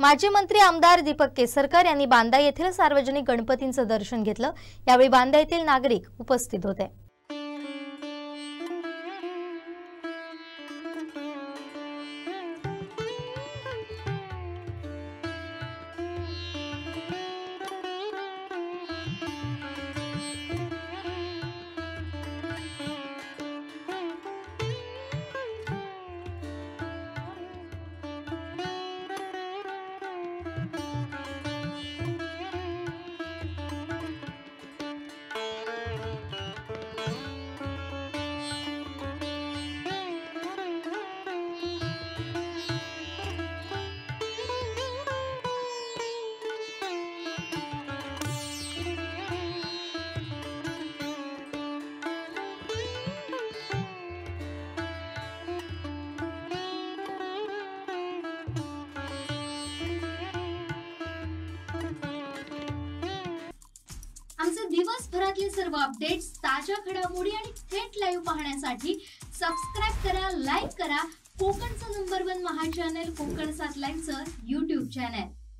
माजी मंत्री आमदार दीपक केसरकर यांनी बांदा येथील सार्वजनिक गणपतींचं दर्शन घेतलं। यावेळी बांदा येथील नागरिक उपस्थित होते। आमचे दिवसभरातले सर्व अपडेट्स, ताज्या घडामोडी आणि थेट लाईव्ह पाहण्यासाठी सबस्क्राइब करा, लाईक करा कोकणचं नंबर 1 महा चॅनल कोकण 7 लाईव्हचं YouTube चॅनल।